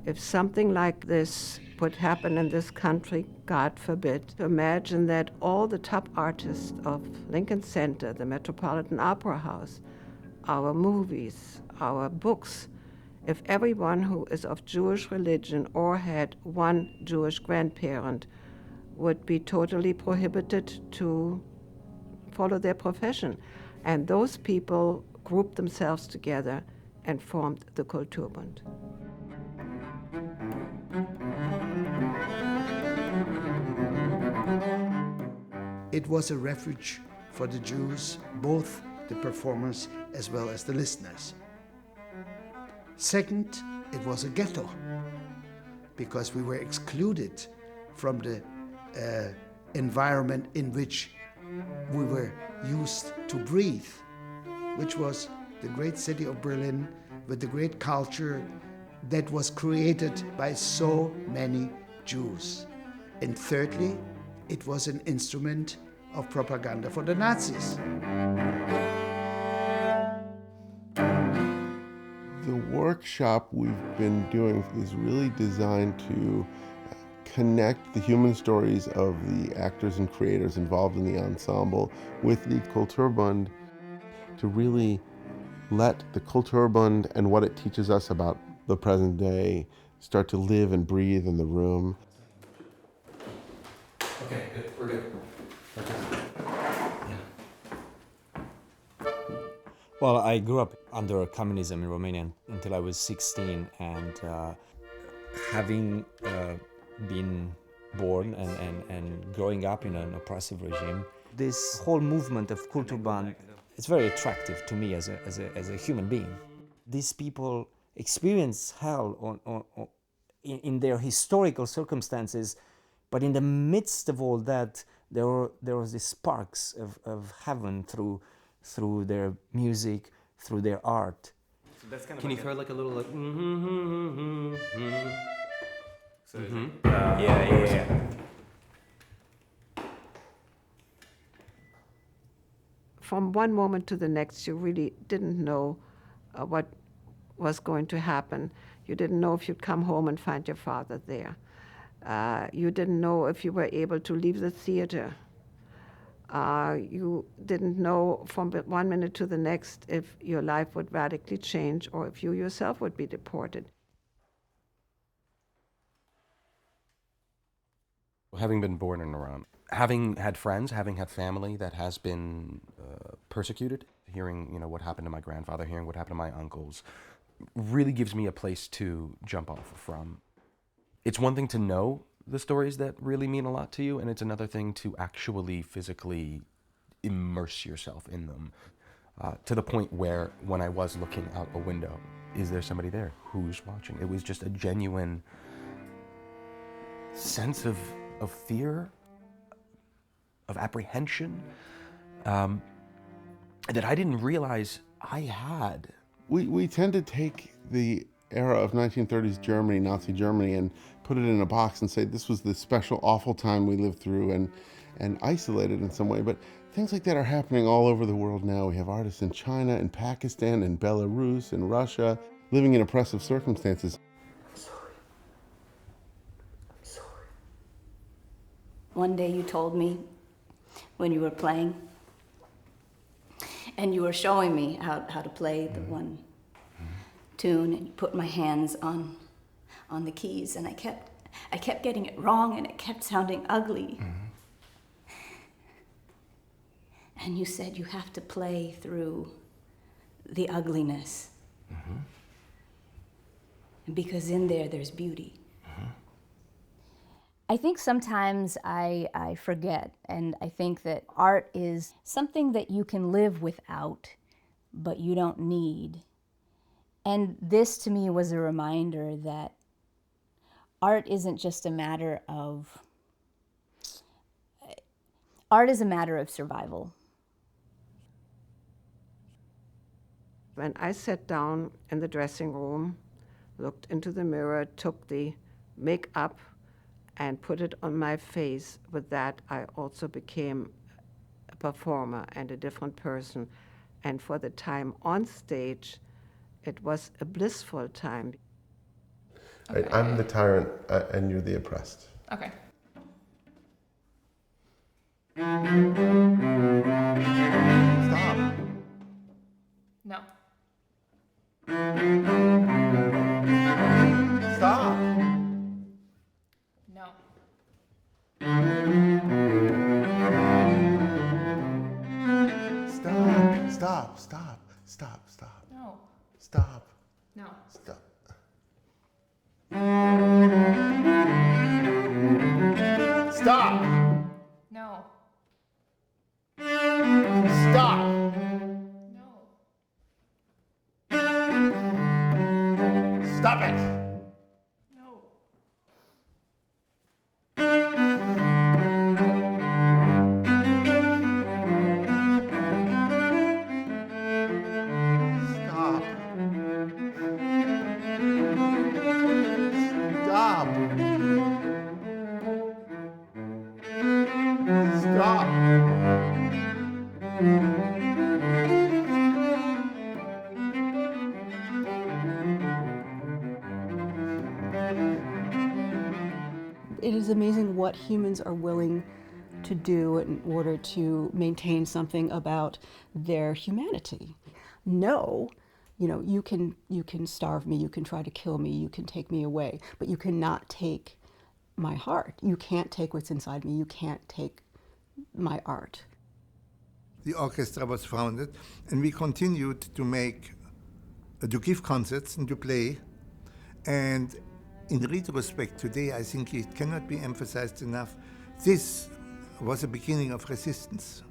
If something like this would happen in this country, God forbid, to imagine that all the top artists of Lincoln Center, the Metropolitan Opera House, our movies, our books, if everyone who is of Jewish religion or had one Jewish grandparent would be totally prohibited to follow their profession. And those people grouped themselves together and formed the Kulturbund. It was a refuge for the Jews, both the performers as well as the listeners. Second, it was a ghetto, because we were excluded from the environment in which we were used to breathe, which was the great city of Berlin with the great culture that was created by so many Jews. And thirdly, it was an instrument of propaganda for the Nazis. The workshop we've been doing is really designed to connect the human stories of the actors and creators involved in the ensemble with the Kulturbund, to really let the Kulturbund and what it teaches us about the present day start to live and breathe in the room. Okay, good. We're good. Well, I grew up under communism in Romania until I was 16, and having been born and growing up in an oppressive regime, this whole movement of Kulturbund, it's very attractive to me as a human being. These people experience hell in their historical circumstances, but in the midst of all that, there was these sparks of heaven through their music, through their art. So that's kind of. Can you throw like a little like? So Yeah. From one moment to the next, you really didn't know what was going to happen. You didn't know if you'd come home and find your father there. You didn't know if you were able to leave the theater. You didn't know from one minute to the next if your life would radically change or if you yourself would be deported. Having been born in Iran, having had friends, having had family that has been persecuted, hearing what happened to my grandfather, hearing what happened to my uncles, really gives me a place to jump off from. It's one thing to know the stories that really mean a lot to you, and it's another thing to actually physically immerse yourself in them, to the point where when I was looking out a window, is there somebody there? Who's watching? It was just a genuine sense of fear, of apprehension, that I didn't realize I had. We tend to take the era of 1930s Germany, Nazi Germany, and put it in a box and say this was the special awful time we lived through and isolate it in some way. But things like that are happening all over the world now. We have artists in China and Pakistan and Belarus and Russia living in oppressive circumstances. I'm sorry. One day you told me when you were playing, and you were showing me how to play the one tune, and you put my hands on the keys, and I kept getting it wrong, and it kept sounding ugly. And you said you have to play through the ugliness, because in there's beauty. I think sometimes I forget, and I think that art is something that you can live without, but you don't need. And this to me was a reminder that art isn't just a matter of Art is a matter of survival. When I sat down in the dressing room, looked into the mirror, took the makeup and put it on my face, with that I also became a performer and a different person. And for the time on stage, it was a blissful time. Right, I'm the tyrant and you're the oppressed. Okay. Stop. No. Stop. No. Stop. Stop. Stop. Stop. Stop. No. Stop. No. Stop. Stop. No. Stop. No. Stop it. No. Stop. Stop. Stop. It is amazing what humans are willing to do in order to maintain something about their humanity. No, you can starve me, you can try to kill me, you can take me away, but you cannot take my heart. You can't take what's inside me. You can't take my art. The orchestra was founded, and we continued to give concerts and to play. And in retrospect today, I think it cannot be emphasized enough. This was a beginning of resistance.